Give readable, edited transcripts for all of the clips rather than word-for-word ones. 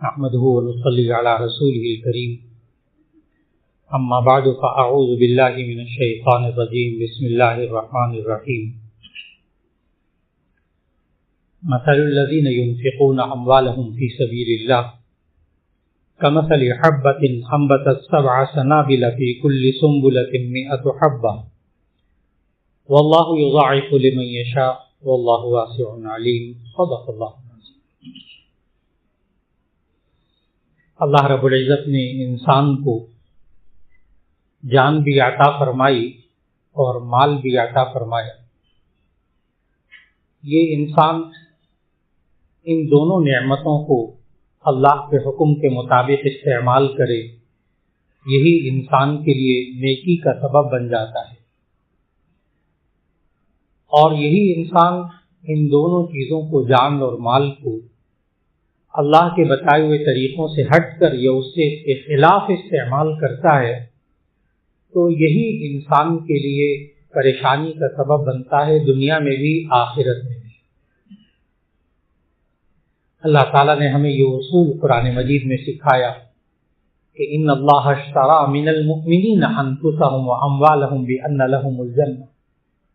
نحمده ونصلي على رسوله الكريم اما بعد فاعوذ بالله من الشيطان الرجيم بسم الله الرحمن الرحيم مثل الذين ينفقون اموالهم في سبيل الله كمثل حبة أنبتت 7 سنابل في كل سنبلة 100 حبة والله يضاعف لمن يشاء والله واسع عليم صدق الله. اللہ رب العزت نے انسان کو جان بھی عطا فرمائی اور مال بھی عطا فرمایا. یہ انسان ان دونوں نعمتوں کو اللہ کے حکم کے مطابق استعمال کرے، یہی انسان کے لیے نیکی کا سبب بن جاتا ہے. اور یہی انسان ان دونوں چیزوں کو، جان اور مال کو، اللہ کے بتائے ہوئے طریقوں سے ہٹ کر یا اس سے کے خلاف استعمال کرتا ہے تو یہی انسان کے لیے پریشانی کا سبب بنتا ہے، دنیا میں بھی آخرت میں بھی. اللہ تعالیٰ نے ہمیں یہ اصول قرآن مجید میں سکھایا کہ ان اللہ اشتری من المؤمنین انفسهم واموالهم بان لهم الجنہ،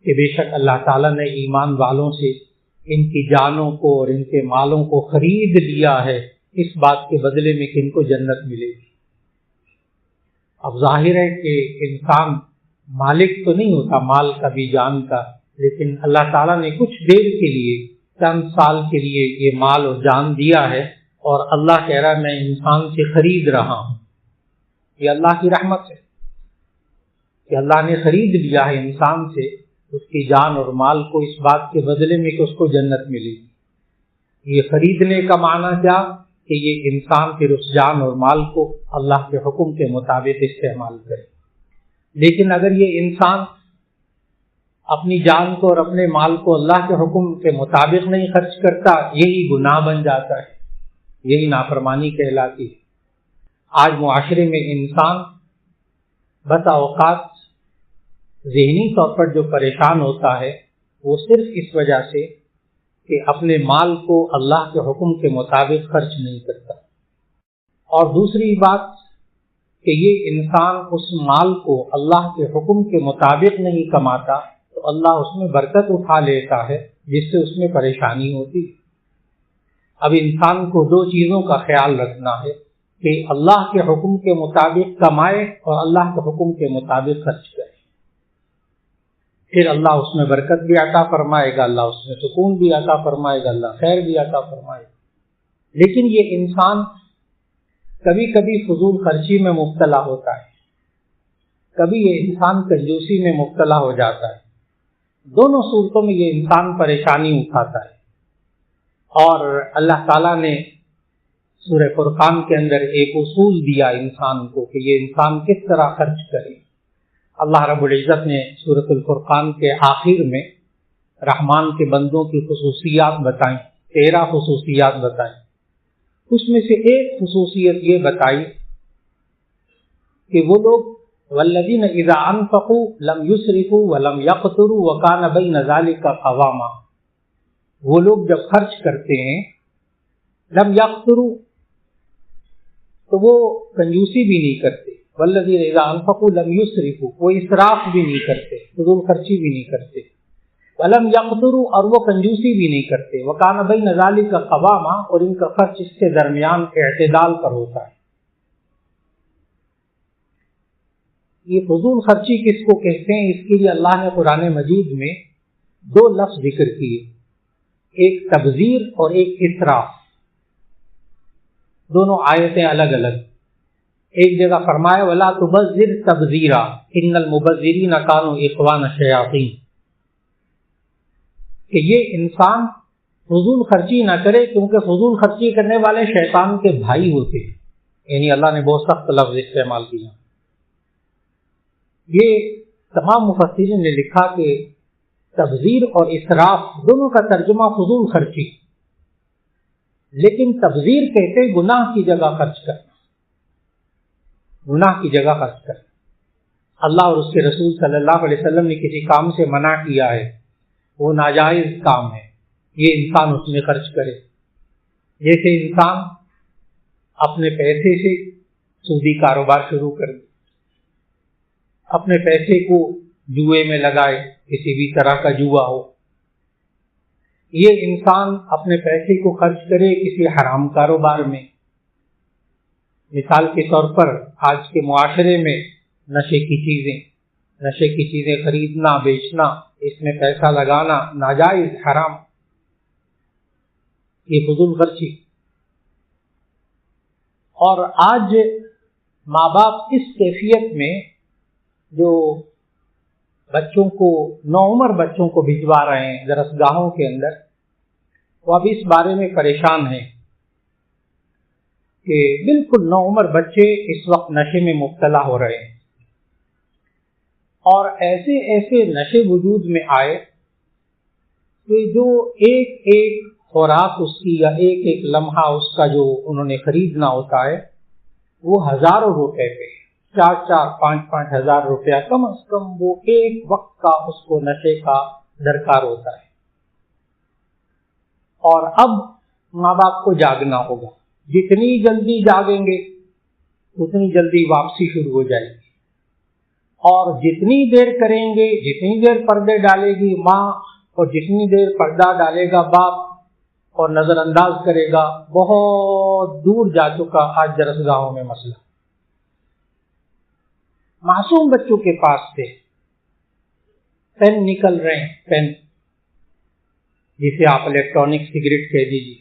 کہ بے شک اللہ تعالیٰ نے ایمان والوں سے ان کی جانوں کو اور ان کے مالوں کو خرید لیا ہے اس بات کے بدلے میں کہ ان کو جنت ملے گی. اب ظاہر ہے کہ انسان مالک تو نہیں ہوتا مال کا بھی، جان کا، لیکن اللہ تعالیٰ نے کچھ دیر کے لیے، چند سال کے لیے یہ مال اور جان دیا ہے، اور اللہ کہہ رہا ہے میں انسان سے خرید رہا ہوں. یہ اللہ کی رحمت ہے کہ اللہ نے خرید لیا ہے انسان سے اس کی جان اور مال کو اس بات کے بدلے میں کہ اس کو جنت ملے گی. یہ خریدنے کا معنی کیا کہ یہ انسان پھر اس جان اور مال کو اللہ کے حکم کے مطابق استعمال کرے. لیکن اگر یہ انسان اپنی جان کو اور اپنے مال کو اللہ کے حکم کے مطابق نہیں خرچ کرتا، یہی گناہ بن جاتا ہے، یہی نافرمانی کہلاتی ہے. آج معاشرے میں انسان بس اوقات ذہنی طور پر جو پریشان ہوتا ہے وہ صرف اس وجہ سے کہ اپنے مال کو اللہ کے حکم کے مطابق خرچ نہیں کرتا. اور دوسری بات کہ یہ انسان اس مال کو اللہ کے حکم کے مطابق نہیں کماتا تو اللہ اس میں برکت اٹھا لیتا ہے جس سے اس میں پریشانی ہوتی ہے. اب انسان کو 2 چیزوں کا خیال رکھنا ہے کہ اللہ کے حکم کے مطابق کمائے اور اللہ کے حکم کے مطابق خرچ کرے. پھر اللہ اس میں برکت بھی عطا فرمائے گا، اللہ اس میں سکون بھی عطا فرمائے گا، اللہ خیر بھی عطا فرمائے گا. لیکن یہ انسان کبھی کبھی فضول خرچی میں مبتلا ہوتا ہے، کبھی یہ انسان کنجوسی میں مبتلا ہو جاتا ہے. دونوں صورتوں میں یہ انسان پریشانی اٹھاتا ہے. اور اللہ تعالیٰ نے سورہ فرقان کے اندر ایک اصول دیا انسان کو کہ یہ انسان کس طرح خرچ کرے. اللہ رب العزت نے سورۃ الفرقان کے آخر میں رحمان کے بندوں کی خصوصیات بتائیں، 13 خصوصیات بتائیں. اس میں سے ایک خصوصیت یہ بتائی کہ وہ لوگ والذین اذا انفقوا لم یسرفوا ولم یقتروا وکان بین ذلک قواما، وہ لوگ جب خرچ کرتے ہیں لم یقتروا تو وہ کنجوسی بھی نہیں کرتے، والذین اذا انفقوا لم یسرفوا وہ اسراف بھی نہیں کرتے، فضول خرچی بھی نہیں کرتے، ولم یقتروا اور وہ کنجوسی بھی نہیں کرتے، وکان بین ذلک قواما اور ان کا خرچ اس کے درمیان اعتدال پر ہوتا ہے. یہ فضول خرچی کس کو کہتے ہیں؟ اس کے لیے اللہ نے قرآن مجید میں 2 لفظ ذکر کیے، ایک تبذیر اور ایک اسراف. دونوں آیتیں الگ الگ. ایک جگہ فرمایا وَلَا تُبَذِّرْ تَبْذِيرًا إِنَّ الْمُبَذِّرِينَ كَانُوا إِخْوَانَ الشَّيَاطِينَ، کہ یہ انسان فضول خرچی نہ کرے کیونکہ فضول خرچی کرنے والے شیطان کے بھائی ہوتے ہیں. یعنی اللہ نے بہت سخت لفظ استعمال کیا. یہ تمام مفسرین نے لکھا کہ تبذیر اور اسراف دونوں کا ترجمہ فضول خرچی، لیکن تبذیر کہتے گناہ کی جگہ خرچ کرنا، گناہ کی جگہ خرچ کرنا. اللہ اور اس کے رسول صلی اللہ علیہ وسلم نے کسی کام سے منع کیا ہے، وہ ناجائز کام ہے، یہ انسان اس میں خرچ کرے. جیسے انسان اپنے پیسے سے سودی کاروبار شروع کر دے، اپنے پیسے کو جوئے میں لگائے، کسی بھی طرح کا جوا ہو، یہ انسان اپنے پیسے کو خرچ کرے کسی حرام کاروبار میں۔ مثال کے طور پر آج کے معاشرے میں نشے کی چیزیں خریدنا، بیچنا، اس میں پیسہ لگانا ناجائز، حرام، یہ فضول خرچی۔ اور آج ماں باپ اس کیفیت میں جو بچوں کو، نوعمر بچوں کو بھجوا رہے ہیں درسگاہوں کے اندر، وہ اب اس بارے میں پریشان ہیں کہ بالکل نوعمر بچے اس وقت نشے میں مبتلا ہو رہے ہیں، اور ایسے نشے وجود میں آئے کہ جو ایک خوراک اس کی یا ایک لمحہ اس کا جو انہوں نے خریدنا ہوتا ہے وہ ہزاروں روپے پہ، 4-5 ہزار روپیہ کم از کم وہ ایک وقت کا اس کو نشے کا درکار ہوتا ہے۔ اور اب ماں باپ کو جاگنا ہوگا، جتنی جلدی جاگیں گے اتنی جلدی واپسی شروع ہو جائے گی، اور جتنی دیر کریں گے، جتنی دیر پردے ڈالے گی ماں اور جتنی دیر پردہ ڈالے گا باپ اور نظر انداز کرے گا، بہت دور جا چکا آج درسگاہوں میں مسئلہ۔ معصوم بچوں کے پاس سے پین نکل رہے ہیں، پین جسے آپ الیکٹرانک سگریٹ کہہ دیجیے،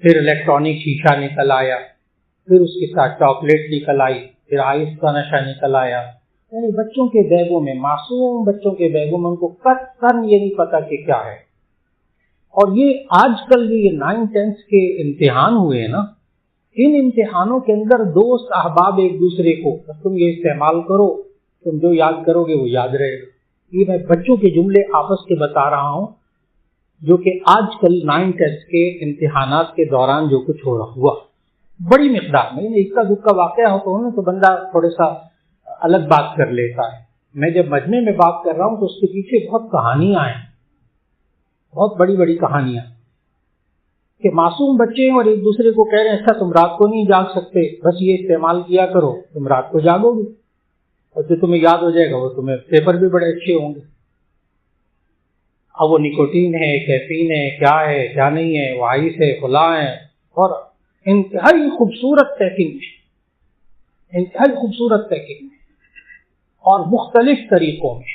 پھر الیکٹرانک شیشہ نکل آیا، پھر اس کے ساتھ چاکلیٹ نکل آئی، پھر آئس کا نشہ نکل آیا۔ یعنی بچوں کے بیگوں میں، معصوم بچوں کے بیگوں میں ان کو قطعاً یہ نہیں پتا کہ کیا ہے۔ اور یہ آج کل یہ 9-10 کے امتحان ہوئے ہیں نا، ان امتحانوں کے اندر دوست احباب ایک دوسرے کو، تم یہ استعمال کرو، تم جو یاد کرو گے وہ یاد رہے گا۔ یہ میں بچوں کے جملے آپس کے بتا رہا ہوں، جو کہ آج کل 9-10 کے امتحانات کے دوران جو کچھ ہوا بڑی مقدار میں، ایک کا دکا واقعہ ہوتا ہے تو بندہ تھوڑا سا الگ بات کر لیتا ہے۔ میں جب مجمع میں بات کر رہا ہوں تو اس کے پیچھے بہت کہانیاں ہیں، بہت بڑی بڑی کہانیاں، کہ معصوم بچے ہیں اور ایک دوسرے کو کہہ رہے ہیں اچھا تم رات کو نہیں جاگ سکتے، بس یہ استعمال کیا کرو، تم رات کو جاگو گے اور جو تمہیں یاد ہو جائے گا وہ تمہیں پیپر بھی بڑے اچھے ہوں گے۔ اب وہ نکوٹین ہے، کیفین ہے، کیا ہے کیا نہیں ہے، وہ آئس ہے، فلاں ہے، اور انتہائی خوبصورت پیکنگ میں، انتہائی خوبصورت پیکنگ میں اور مختلف طریقوں میں۔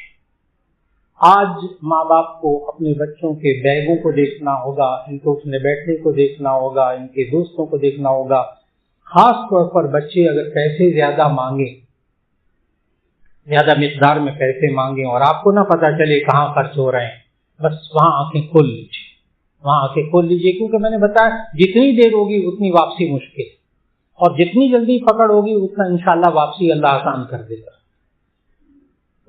آج ماں باپ کو اپنے بچوں کے بیگوں کو دیکھنا ہوگا، ان کو اٹھنے بیٹھنے کو دیکھنا ہوگا، ان کے دوستوں کو دیکھنا ہوگا۔ خاص طور پر بچے اگر پیسے زیادہ مانگیں، زیادہ مقدار میں پیسے مانگیں اور آپ کو نہ پتہ چلے کہاں خرچ ہو رہے ہیں، بس وہاں آنکھیں کھول لیجیے، وہاں آنکھیں کھول لیجیے، کیونکہ میں نے بتایا جتنی دیر ہوگی اتنی واپسی مشکل، اور جتنی جلدی پکڑ ہوگی اتنا انشاءاللہ واپسی اللہ آسان کر دے گا۔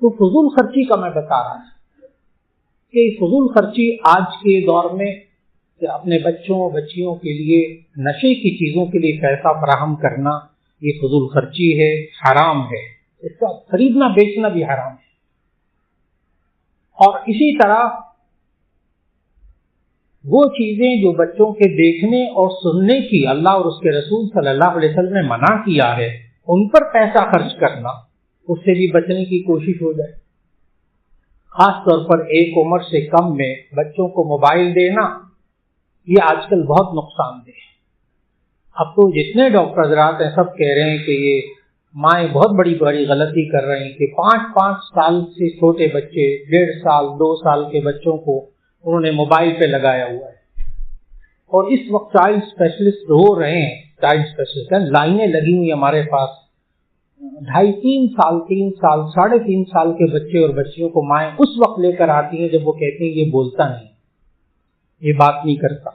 تو فضول خرچی کا میں بتا رہا ہوں کہ فضول خرچی آج کے دور میں کہ اپنے بچوں بچیوں کے لیے نشے کی چیزوں کے لیے پیسہ فراہم کرنا، یہ فضول خرچی ہے، حرام ہے، اس کا خریدنا بیچنا بھی حرام ہے۔ اور اسی طرح وہ چیزیں جو بچوں کے دیکھنے اور سننے کی اللہ اور اس کے رسول صلی اللہ علیہ وسلم نے منع کیا ہے، ان پر پیسہ خرچ کرنا، اس سے بھی بچنے کی کوشش ہو جائے۔ خاص طور پر ایک عمر سے کم میں بچوں کو موبائل دینا، یہ آج کل بہت نقصان دہ ہے۔ اب تو جتنے ڈاکٹر حضرات ہیں سب کہہ رہے ہیں کہ یہ مائیں بہت بڑی غلطی کر رہی ہیں کہ 5 سال سے چھوٹے بچے، 1.5 سال 2 سال کے بچوں کو انہوں نے موبائل پہ لگایا ہوا ہے، اور اس وقت چائلڈ اسپیشلسٹ ہو رہے ہیں، چائلڈ اسپیشلسٹ ہیں، لائنیں لگی ہوئی ہمارے پاس، 2.5-3 سال 3 سال 3.5 سال کے بچے اور بچیوں کو مائیں اس وقت لے کر آتی ہیں جب وہ کہتے ہیں یہ بولتا نہیں، یہ بات نہیں کرتا،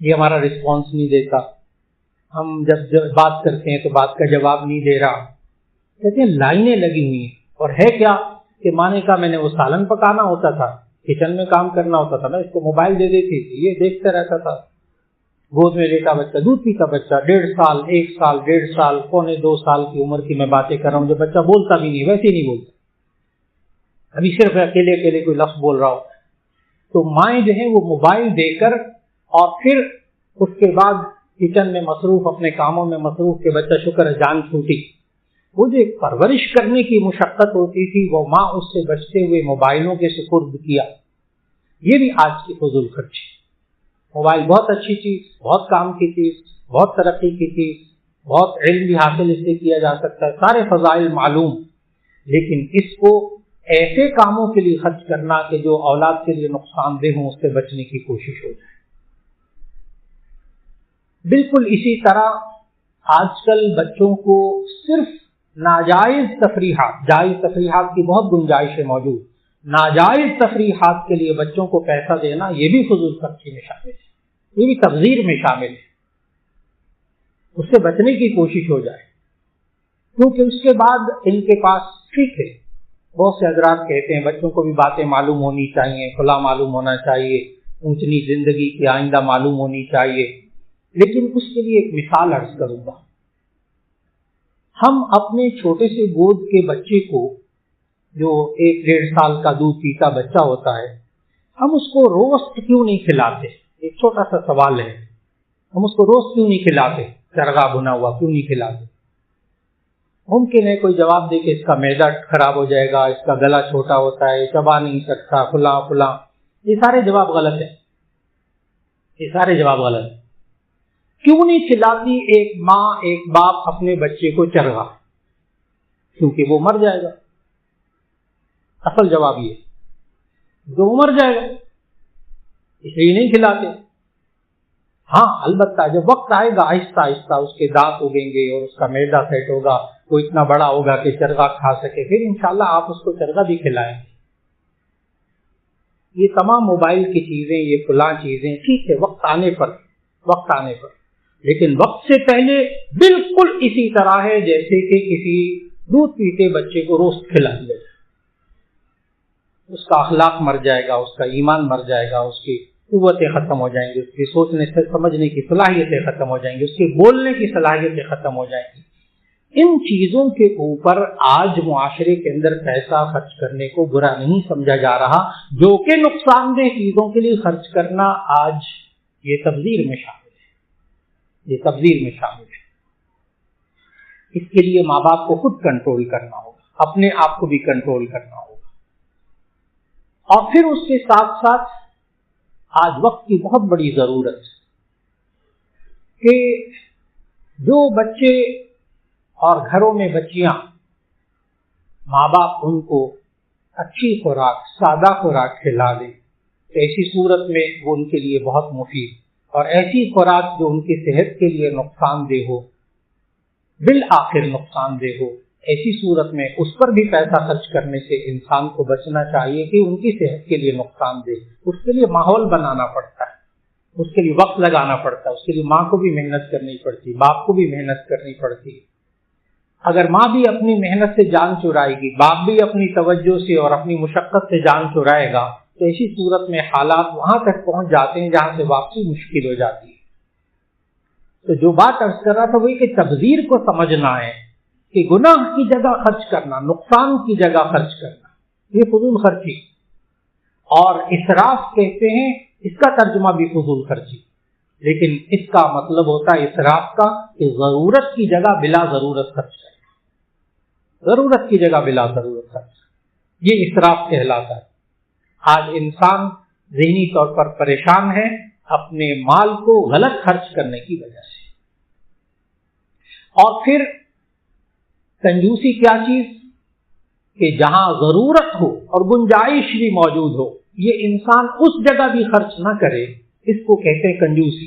یہ ہمارا رسپانس نہیں دیتا، ہم جب بات کرتے ہیں تو بات کا جواب نہیں دے رہا، کہتے ہیں لائنیں لگی ہوئی ہیں۔ اور ہے کیا کہ ماں نے کہا میں نے وہ سالن پکانا ہوتا تھا، کچن میں کام کرنا ہوتا تھا، میں اس کو موبائل دے دیتی تھی، یہ دیکھتا رہتا تھا، گود میں لیٹا بچہ، دودھ پیتا بچہ، 1.5 سال 1 سال 1.5 سال 2.25 سال کی عمر کی میں باتیں کر رہا ہوں، جو بچہ بولتا بھی نہیں، ویسے ہی نہیں بولتا، ابھی صرف اکیلے کوئی لفظ بول رہا ہوتا ہے۔ تو مائیں جو ہیں وہ موبائل دے کر اور پھر اس کے بعد کچن میں مصروف، اپنے کاموں میں مصروف کہ بچہ شکر ہے جان چھوٹی. وہ جو ایک پرورش کرنے کی مشقت ہوتی تھی وہ ماں اس سے بچتے ہوئے موبائلوں کے سپرد کیا. یہ بھی آج کی فضول خرچی. موبائل بہت اچھی چیز، بہت کام کی چیز، بہت ترقی کی چیز، بہت علم بھی حاصل اس سے کیا جا سکتا ہے، سارے فضائل معلوم، لیکن اس کو ایسے کاموں کے لیے خرچ کرنا کہ جو اولاد کے لیے نقصان دہ ہوں اس سے بچنے کی کوشش ہو جائے. بالکل اسی طرح آج کل بچوں کو صرف ناجائز تفریحات، جائز تفریحات کی بہت گنجائش ہے موجود، ناجائز تفریحات کے لیے بچوں کو پیسہ دینا یہ بھی فضول خرچی میں شامل ہے، یہ بھی تبذیر میں شامل ہے. اس سے بچنے کی کوشش ہو جائے، کیونکہ اس کے بعد ان کے پاس ٹھیک ہے بہت سے حضرات کہتے ہیں بچوں کو بھی باتیں معلوم ہونی چاہیے، کھلا معلوم ہونا چاہیے، اونچ نیچ زندگی کی آئندہ معلوم ہونی چاہیے، لیکن اس کے لیے ایک مثال عرض کروں گا. ہم اپنے چھوٹے سے گود کے بچے کو جو 1-1.5 سال کا دودھ پیتا بچہ ہوتا ہے، ہم اس کو روسٹ کیوں نہیں کھلاتے؟ ایک چھوٹا سا سوال ہے، ہم اس کو روسٹ کیوں نہیں کھلاتے؟ چرگا بنا ہوا کیوں نہیں کھلاتے؟ ممکن ہے کوئی جواب دے کہ اس کا معدہ خراب ہو جائے گا، اس کا گلا چھوٹا ہوتا ہے، چبا نہیں سکتا، فلاں فلاں. یہ سارے جواب غلط ہیں، یہ سارے جواب غلط ہیں. کیوں نہیں کھلاتی ایک ماں ایک باپ اپنے بچے کو چرگا؟ کیونکہ وہ مر جائے گا. اصل جواب یہ جو مر جائے گا اس لیے نہیں کھلاتے. ہاں البتہ جب وقت آئے گا آہستہ آہستہ اس کے دانت اگیں گے اور اس کا معدہ سیٹ ہوگا، وہ اتنا بڑا ہوگا کہ چرگا کھا سکے، پھر انشاءاللہ آپ اس کو چرگا بھی کھلائیں. یہ تمام موبائل کی چیزیں، یہ فلاں چیزیں ٹھیک ہے وقت آنے پر، لیکن وقت سے پہلے بالکل اسی طرح ہے جیسے کہ کسی دودھ پیتے بچے کو روسٹ کھلا دیا جائے. اس کا اخلاق مر جائے گا، اس کا ایمان مر جائے گا، اس کی قوتیں ختم ہو جائیں گی، اس کی سوچنے سے سمجھنے کی صلاحیتیں ختم ہو جائیں گی، اس کی بولنے کی صلاحیتیں ختم ہو جائیں گی. ان چیزوں کے اوپر آج معاشرے کے اندر پیسہ خرچ کرنے کو برا نہیں سمجھا جا رہا، جو کہ نقصان دہ چیزوں کے لیے خرچ کرنا آج یہ تبذیر میں شامل ہے، یہ تبذیر میں شامل ہے. اس کے لیے ماں باپ کو خود کنٹرول کرنا ہوگا، اپنے آپ کو بھی کنٹرول کرنا ہوگا. اور پھر اس کے ساتھ ساتھ آج وقت کی بہت بڑی ضرورت ہے کہ جو بچے اور گھروں میں بچیاں، ماں باپ ان کو اچھی خوراک، سادہ خوراک کھلا دیں، ایسی صورت میں وہ ان کے لیے بہت مفید، اور ایسی خوراک جو ان کی صحت کے لیے نقصان دہ ہو، بالآخر نقصان دہ ہو، ایسی صورت میں اس پر بھی پیسہ خرچ کرنے سے انسان کو بچنا چاہیے کہ ان کی صحت کے لیے نقصان دہ. اس کے لیے ماحول بنانا پڑتا ہے، اس کے لیے وقت لگانا پڑتا ہے، اس کے لیے ماں کو بھی محنت کرنی پڑتی، باپ کو بھی محنت کرنی پڑتی. اگر ماں بھی اپنی محنت سے جان چرائے گی، باپ بھی اپنی توجہ سے اور اپنی مشقت سے جان چرائے گا، تو ایسی صورت میں حالات وہاں تک پہنچ جاتے ہیں جہاں سے واپسی مشکل ہو جاتی ہے. تو جو بات عرض کر رہا تھا وہی کہ تبذیر کو سمجھنا ہے کہ گناہ کی جگہ خرچ کرنا، نقصان کی جگہ خرچ کرنا، یہ فضول خرچی. اور اسراف کہتے ہیں، اس کا ترجمہ بھی فضول خرچی، لیکن اس کا مطلب ہوتا ہے اسراف کا کہ ضرورت کی جگہ بلا ضرورت خرچ کرنا، ضرورت کی جگہ بلا ضرورت خرچ، یہ اسراف کہلاتا ہے. آج انسان ذہنی طور پر پریشان ہے اپنے مال کو غلط خرچ کرنے کی وجہ سے. اور پھر کنجوسی کیا چیز کہ جہاں ضرورت ہو اور گنجائش بھی موجود ہو، یہ انسان اس جگہ بھی خرچ نہ کرے، اس کو کہتے ہیں کنجوسی،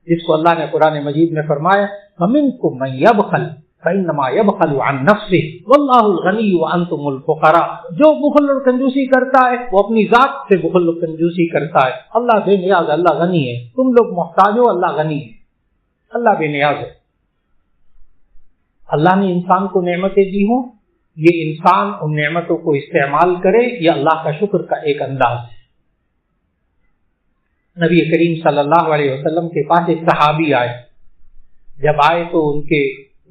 جس کو اللہ نے قرآن مجید میں فرمایا فَمِنْكُم مَّن يَبْخَلُ فَإِنَّمَا يَبْخَلُ عَن نَّفْسِهِ وَاللَّهُ الْغَنِيُّ وَأَنْتُمُ الْفُقَرَاءُ. جو بخل اور کنجوسی کرتا ہے وہ اپنی ذات سے بخل اور کنجوسی کرتا ہے. اللہ بے نیاز، اللہ غنی ہے، تم لوگ محتاج ہو، اللہ غنی ہے، اللہ بے نیاز ہے. اللہ نے انسان کو نعمتیں دی ہوں، یہ انسان ان نعمتوں کو استعمال کرے، یہ اللہ کا شکر کا ایک انداز ہے. نبی کریم صلی اللہ علیہ وسلم کے پاس ایک صحابی آئے. جب آئے تو ان کے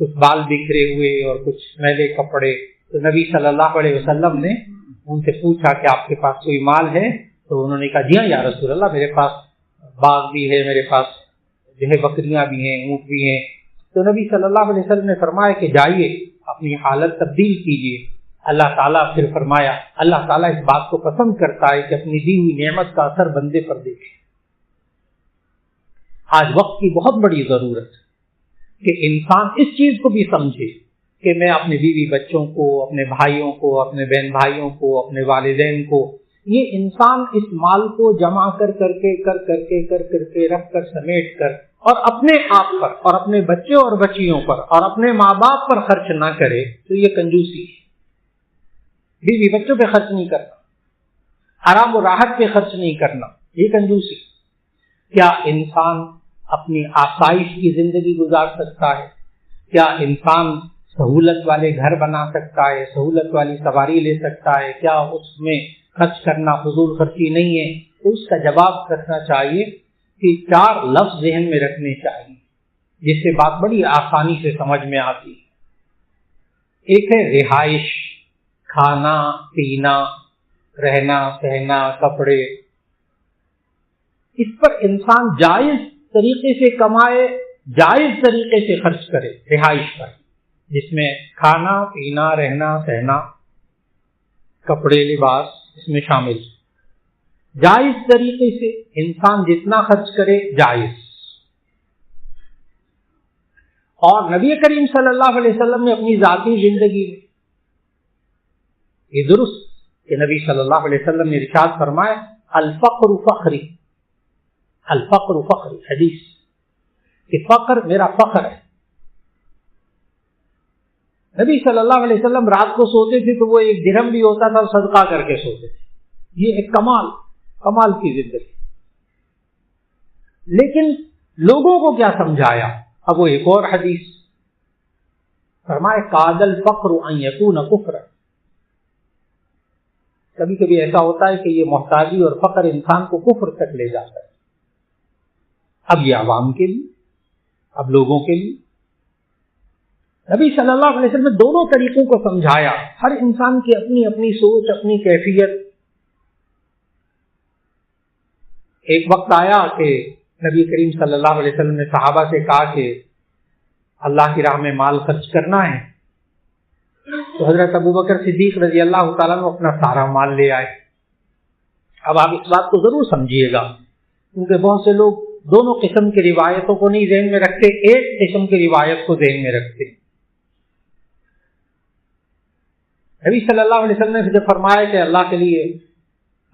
کچھ بال بکھرے ہوئے اور کچھ میلے کپڑے، تو نبی صلی اللہ علیہ وسلم نے ان سے پوچھا کہ آپ کے پاس کوئی مال ہے؟ تو انہوں نے کہا جی ہاں یا رسول اللہ، میرے پاس باغ بھی ہے، میرے پاس جو ہے بکریاں بھی ہیں، اونٹ بھی ہیں. تو نبی صلی اللہ علیہ وسلم نے فرمایا کہ جائیے اپنی حالت تبدیل کیجیے. اللہ تعالیٰ پھر فرمایا اللہ تعالیٰ اس بات کو پسند کرتا ہے کہ اپنی دی ہوئی نعمت کا اثر بندے پر دیکھے. آج وقت کی بہت بڑی ضرورت ہے کہ انسان اس چیز کو بھی سمجھے کہ میں اپنے بیوی بچوں کو، اپنے بھائیوں کو، اپنے بہن بھائیوں کو، اپنے والدین کو، یہ انسان اس مال کو جمع کر کے رکھ کر سمیٹ کر اور اپنے آپ پر اور اپنے بچے اور بچیوں پر اور اپنے ماں باپ پر خرچ نہ کرے تو یہ کنجوسی ہے. بیوی بچوں پہ خرچ نہیں کرنا، آرام و راحت پہ خرچ نہیں کرنا، یہ کنجوسی. کیا انسان اپنی آسائش کی زندگی گزار سکتا ہے؟ کیا انسان سہولت والے گھر بنا سکتا ہے، سہولت والی سواری لے سکتا ہے؟ کیا اس میں خرچ کرنا فضول خرچی نہیں ہے؟ تو اس کا جواب رکھنا چاہیے کہ 4 لفظ ذہن میں رکھنے چاہیے جس سے بات بڑی آسانی سے سمجھ میں آتی ہے. ایک ہے رہائش، کھانا پینا، رہنا سہنا، کپڑے. اس پر انسان جائز طریقے سے کمائے، جائز طریقے سے خرچ کرے. رہائش پر جس میں کھانا پینا، رہنا سہنا، کپڑے لباس اس میں شامل. جائز طریقے سے انسان جتنا خرچ کرے جائز. اور نبی کریم صلی اللہ علیہ وسلم نے اپنی ذاتی زندگی میں یہ درست کہ نبی صلی اللہ علیہ وسلم نے ارشاد فرمایا الفقر فخری، الفقر فخری، حدیث کہ فقر میرا فخر ہے. نبی صلی اللہ علیہ وسلم رات کو سوتے تھے تو وہ 1 درہم بھی ہوتا تھا صدقہ کر کے سوتے تھے. یہ ایک کمال کی زندگی. لیکن لوگوں کو کیا سمجھایا؟ اب وہ ایک اور حدیث فرمائے قاد الفقر ان یکون کفرا. کبھی کبھی ایسا ہوتا ہے کہ یہ محتاجی اور فقر انسان کو کفر تک لے جاتا ہے. اب یہ عوام کے لیے، اب لوگوں کے لیے نبی صلی اللہ علیہ وسلم نے دونوں طریقوں کو سمجھایا. ہر انسان کی اپنی اپنی سوچ، اپنی کیفیت. ایک وقت آیا کہ نبی کریم صلی اللہ علیہ وسلم نے صحابہ سے کہا کہ اللہ کی راہ میں مال خرچ کرنا ہے. تو حضرت ابوبکر صدیق رضی اللہ تعالیٰ عنہ اپنا سارا مال لے آئے. اب آپ اس بات کو ضرور سمجھیے گا کیونکہ بہت سے لوگ دونوں قسم کی روایتوں کو نہیں ذہن میں رکھتے، ایک قسم کی روایت کو ذہن میں رکھتے. نبی صلی اللہ علیہ وسلم نے جب فرمایا کہ اللہ کے لیے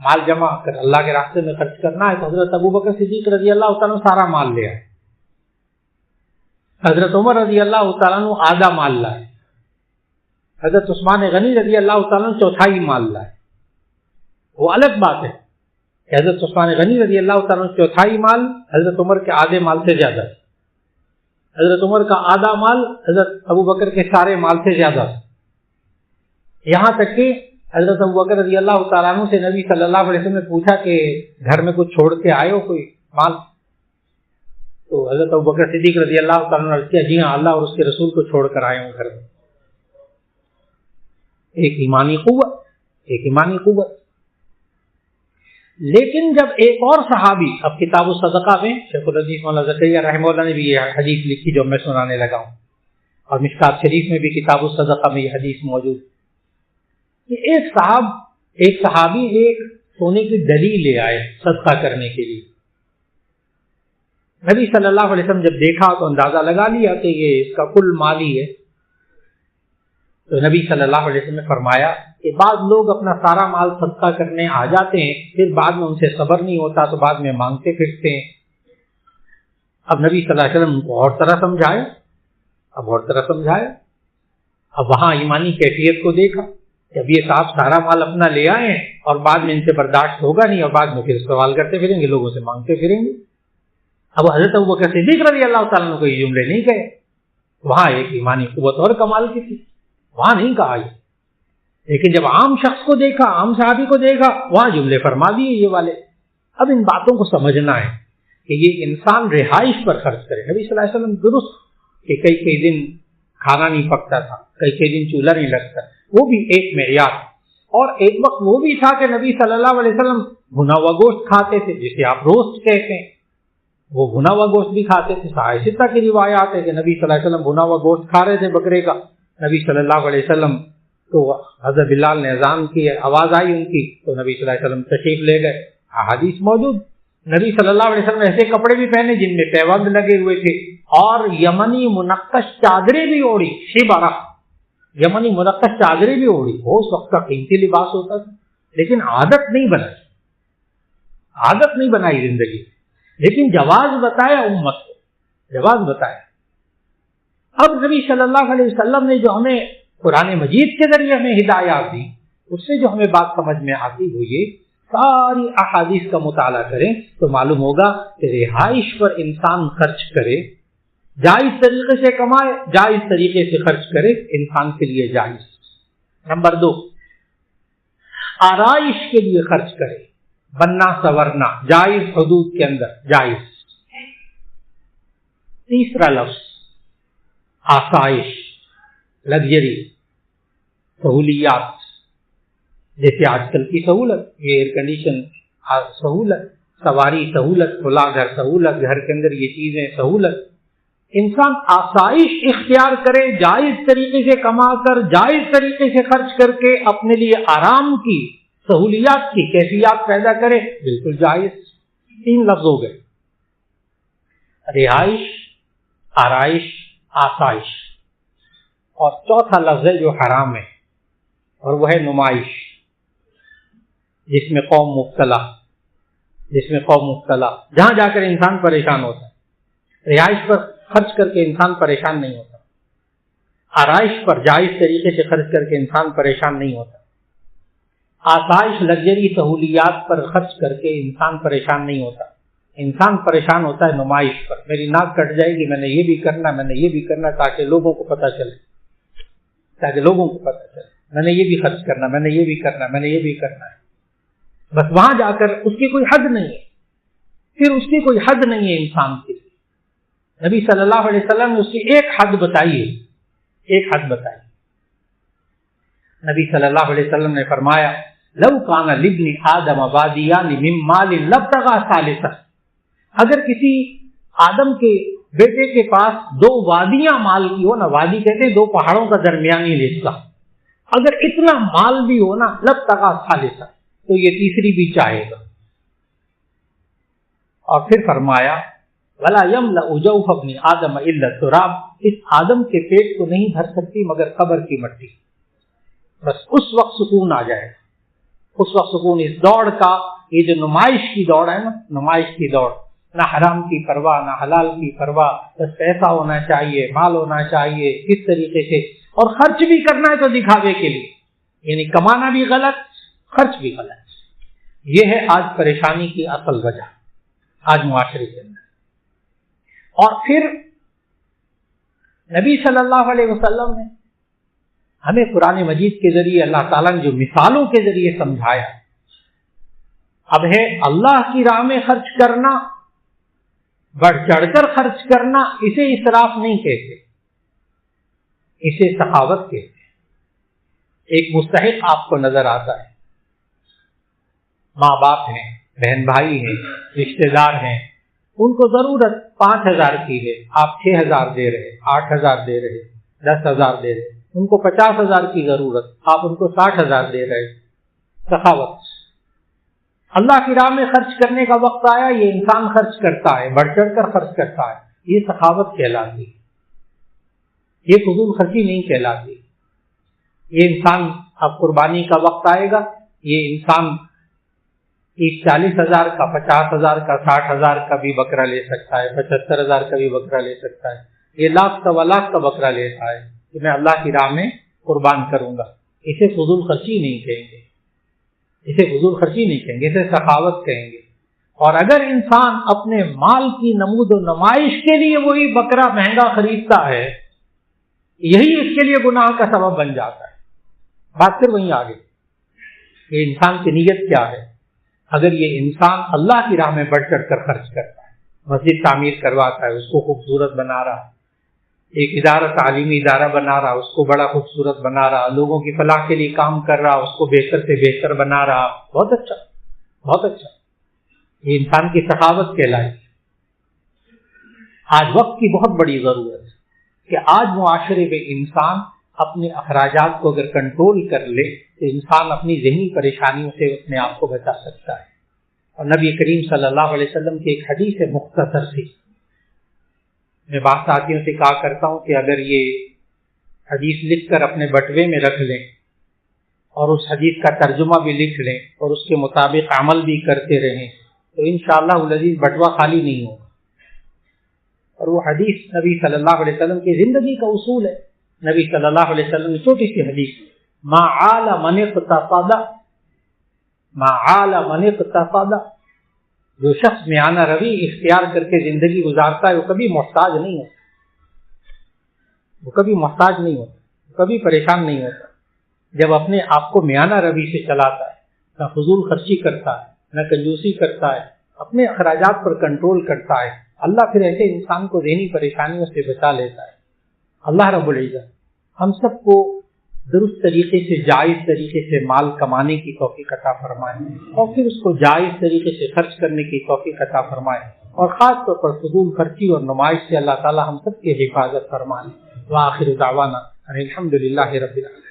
مال جمع کر اللہ کے راستے میں خرچ کرنا ہے تو حضرت ابوبکر صدیق رضی اللہ تعالیٰ عنہ سارا مال لے آئے. حضرت عمر رضی اللہ تعالیٰ عنہ آدھا مال لائے. حضرت عثمان غنی رضی اللہ تعالیٰ عنہ 1/4 مال لائے. وہ الگ بات ہے کہ حضرت عثمان غنی رضی اللہ تعالیٰ عنہ 1/4 مال حضرت عمر کے آدھے مال سے زیادہ ہے. حضرت عمر کا آدھا مال حضرت ابوبکر کے سارے مال سے زیادہ ہے. یہاں تک کہ حضرت ابوبکر رضی اللہ تعالیٰ عنہ سے نبی صلی اللہ علیہ وسلم نے پوچھا کہ گھر میں کچھ چھوڑ کے آئے ہو کوئی مال؟ تو حضرت ابوبکر صدیق رضی اللہ تعالیٰ عنہ نے کہا جی ہاں اللہ اور اس کے رسول کو چھوڑ کر آئے ہوں گھر میں. ایک ایمانی قوت. لیکن جب ایک اور صحابی، اب کتاب الصدقہ میں شیخ الحدیث مولانا زکریا رحمہ اللہ نے بھی یہ حدیث لکھی جو میں سنانے لگا ہوں، اور مشکات شریف میں بھی کتاب الصدقہ میں یہ حدیث موجود کہ ایک صحابی ایک سونے کی ڈلی لے آئے صدقہ کرنے کے لیے. نبی صلی اللہ علیہ وسلم جب دیکھا تو اندازہ لگا لیا کہ یہ اس کا کل مال ہی ہے. تو نبی صلی اللہ علیہ وسلم نے فرمایا کہ بعض لوگ اپنا سارا مال صدقہ کرنے آ جاتے ہیں، پھر بعد میں ان سے صبر نہیں ہوتا تو بعد میں مانگتے پھرتے ہیں. اب نبی صلی اللہ علیہ وسلم کو اور طرح سمجھایا. اب وہاں ایمانی کیفیت کو دیکھا. جب یہ صاحب سارا مال اپنا لے آئے ہیں اور بعد میں ان سے برداشت ہوگا نہیں اور بعد میں پھر سوال کرتے پھریں گے، لوگوں سے مانگتے پھریں گے. اب حضرت ابوبکر صدیق رضی اللہ تعالیٰ عنہ کو یہ جملے نہیں کہے. وہاں ایک ایمانی قوت اور کمال کی تھی، وہاں نہیں کہا یہ. لیکن جب عام شخص کو دیکھا، عام صحابی کو دیکھا، وہاں جملے فرما دیے یہ والے. اب ان باتوں کو سمجھنا ہے کہ یہ انسان رہائش پر خرچ کرے. نبی صلی اللہ علیہ وسلم درست کہ کئی دن کھانا نہیں پکتا تھا، کئی دن چولہا نہیں لگتا، وہ بھی ایک معیار. اور ایک وقت وہ بھی تھا کہ نبی صلی اللہ علیہ وسلم بھنا ہوا گوشت کھاتے تھے جسے آپ روسٹ کہتے ہیں. وہ بھنا ہوا گوشت بھی کھاتے تھے. صحیح کی روایات ہے کہ نبی صلی اللہ علیہ وسلم بھنا ہوا گوشت کھا رہے تھے بکرے کا. نبی صلی اللہ علیہ وسلم تو حضرت بلال نے اذان کی, آواز آئی ان کی, تو نبی صلی اللہ علیہ وسلم تشریف لے گئے. احادیث موجود. نبی صلی اللہ علیہ وسلم نے ایسے کپڑے بھی پہنے جن میں پیوند لگے ہوئے تھے, اور یمنی منقش چادریں بھی اوڑھی. شبرا, یمنی منقش چادریں بھی اوڑھی. وہ اس وقت کا قیمتی لباس ہوتا تھا, لیکن عادت نہیں بنائی زندگی. لیکن جواز بتایا امت کو, جواز بتایا. اب نبی صلی اللہ علیہ وسلم نے جو ہمیں قرآن مجید کے ذریعے ہمیں ہدایات دی, اس سے جو ہمیں بات سمجھ میں آتی وہ یہ, ساری احادیث کا مطالعہ کریں تو معلوم ہوگا کہ رہائش پر انسان خرچ کرے, جائز طریقے سے کمائے, جائز طریقے سے خرچ کرے, انسان کے لیے جائز. نمبر 2, آرائش کے لیے خرچ کرے, بننا سورنا جائز حدود کے اندر جائز. تیسرا لفظ آسائش, لگژری, سہولیات, جیسے آج کل کی سہولت, یہ ایئر کنڈیشن سہولت, سواری سہولت, کھلا گھر سہولت, گھر کے اندر یہ چیزیں سہولت. انسان آسائش اختیار کرے, جائز طریقے سے کما کر, جائز طریقے سے خرچ کر کے اپنے لیے آرام کی, سہولیات کی کیفیات پیدا کرے, بالکل جائز. 3 لفظ ہو گئے, رہائش, آرائش, آسائش. اور چوتھا لفظ ہے جو حرام ہے, اور وہ ہے نمائش, جس میں قوم مبتلا, جہاں جا کر انسان پریشان ہوتا ہے. رہائش پر خرچ کر کے انسان پریشان نہیں ہوتا, آرائش پر جائز طریقے سے خرچ کر کے انسان پریشان نہیں ہوتا, آسائش لگژری سہولیات پر خرچ کر کے انسان پریشان نہیں ہوتا. انسان پریشان ہوتا ہے نمائش پر, میری ناک کٹ جائے گی, میں نے یہ بھی کرنا, میں نے یہ بھی کرنا, تاکہ لوگوں کو پتہ چلے, میں نے یہ بھی خرچ کرنا, میں نے یہ بھی کرنا, میں نے یہ بھی کرنا ہے. بس وہاں جا کر اس کی کوئی حد نہیں ہے, پھر اس کی کوئی حد نہیں ہے انسان کی. نبی صلی اللہ علیہ وسلم نے اس کی ایک حد بتائی ہے, ایک حد بتائی. نبی صلی اللہ علیہ وسلم نے فرمایا, لو کان لابن آدم وادیان من مال لابتغى ثالثا, اگر کسی آدم کے بیٹے کے پاس 2 وادیاں مال کی ہو نا, وادی کہتے ہیں 2 پہاڑوں کا درمیانی حصہ, اگر اتنا مال بھی ہو نا, لابتغى ثالثا, تو یہ تیسری بھی چاہے گا. اور پھر فرمایا, ولا يملأ جوف ابن آدم الا التراب, اس آدم کے پیٹ کو نہیں بھر سکتی مگر قبر کی مٹی. بس اس وقت سکون آ جائے گا, اس وقت سکون. اس دوڑ کا, یہ جو نمائش کی دوڑ ہے نا, نمائش کی دوڑ, نہ حرام کی پرواہ, نہ حلال کی پرواہ, بس پیسہ ہونا چاہیے, مال ہونا چاہیے, کس طریقے سے, اور خرچ بھی کرنا ہے تو دکھاوے کے لیے, یعنی کمانا بھی غلط, خرچ بھی غلط. یہ ہے آج پریشانی کی اصل وجہ آج معاشرے کے اندر. اور پھر نبی صلی اللہ علیہ وسلم نے ہمیں قرآن مجید کے ذریعے اللہ تعالیٰ نے جو مثالوں کے ذریعے سمجھایا, اب ہے اللہ کی راہ میں خرچ کرنا, بڑھ چڑھ کر خرچ کرنا, اسے اسراف نہیں کہتے, اسے سخاوت کہتے. ایک مستحق آپ کو نظر آتا ہے, ماں باپ ہیں, بہن بھائی ہیں, رشتہ دار ہیں, ان کو ضرورت 5,000 کی ہے, آپ 6,000 دے رہے, 8,000 دے رہے, 10,000 دے رہے. ان کو 50,000 کی ضرورت, آپ ان کو 60,000 دے رہے. سخاوت. اللہ کی راہ میں خرچ کرنے کا وقت آیا, یہ انسان خرچ کرتا ہے, بڑھ چڑھ کر خرچ کرتا ہے, یہ سخاوت کہلاتی, یہ فضول خرچی نہیں کہلاتی. یہ انسان, اب قربانی کا وقت آئے گا, یہ انسان 40,000 کا, 50,000 کا, 60,000 کا بھی بکرا لے سکتا ہے, 75,000 کا بھی بکرا لے سکتا ہے. یہ لاکھ سوا لاکھ کا بکرا لیتا ہے کہ میں اللہ کی راہ میں قربان کروں گا. اسے فضول خرچی نہیں کہیں گے, اسے فضول خرچی نہیں کہیں گے, اسے سخاوت کہیں گے. اور اگر انسان اپنے مال کی نمود و نمائش کے لیے وہی بکرا مہنگا خریدتا ہے, یہی اس کے لیے گناہ کا سبب بن جاتا ہے. بات پھر وہیں آگے کہ انسان کی نیت کیا ہے. اگر یہ انسان اللہ کی راہ میں بڑھ چڑھ کر خرچ کرتا ہے, مسجد تعمیر کرواتا ہے, اس کو خوبصورت بنا رہا, ایک ادارہ تعلیمی ادارہ بنا رہا, اس کو بڑا خوبصورت بنا رہا, لوگوں کی فلاح کے لیے کام کر رہا, اس کو بہتر سے بہتر بنا رہا, بہت اچھا, بہت اچھا. یہ انسان کی سخاوت کہلائے. آج وقت کی بہت بڑی ضرورت ہے کہ آج معاشرے میں انسان اپنے اخراجات کو اگر کنٹرول کر لے تو انسان اپنی ذہنی پریشانیوں سے اپنے آپ کو بچا سکتا ہے. اور نبی کریم صلی اللہ علیہ وسلم کی ایک حدیث ہے مختصر سی. میں بعض ساتھیوں سے کہا کرتا ہوں کہ اگر یہ حدیث لکھ کر اپنے بٹوے میں رکھ لیں اور اس حدیث کا ترجمہ بھی لکھ لیں اور اس کے مطابق عمل بھی کرتے رہیں تو انشاءاللہ العزیز بٹوا خالی نہیں ہوگا. اور وہ حدیث نبی صلی اللہ علیہ وسلم کی زندگی کا اصول ہے. نبی صلی اللہ علیہ وسلم کی چھوٹی سی حدیث ما عال من اقتصد ما عال من اقتصد، جو شخص میانہ روی اختیار کر کے زندگی گزارتا ہے وہ کبھی محتاج نہیں ہوتا، وہ کبھی محتاج نہیں ہوتا، وہ کبھی پریشان نہیں ہوتا. جب اپنے آپ کو میانہ روی سے چلاتا ہے، نہ فضول خرچی کرتا ہے، نہ کنجوسی کرتا ہے، اپنے اخراجات پر کنٹرول کرتا ہے، اللہ پھر ایسے انسان کو ذہنی پریشانیوں سے بچا لیتا ہے. اللہ رب العزت ہم سب کو درست طریقے سے جائز طریقے سے مال کمانے کی توفیق عطا فرمائے اور پھر اس کو جائز طریقے سے خرچ کرنے کی توفیق عطا فرمائے، اور خاص طور پر فضول خرچی اور نمائش سے اللہ تعالی ہم سب کی حفاظت فرمائے. وآخر دعوانا الحمد للہ رب العالمین.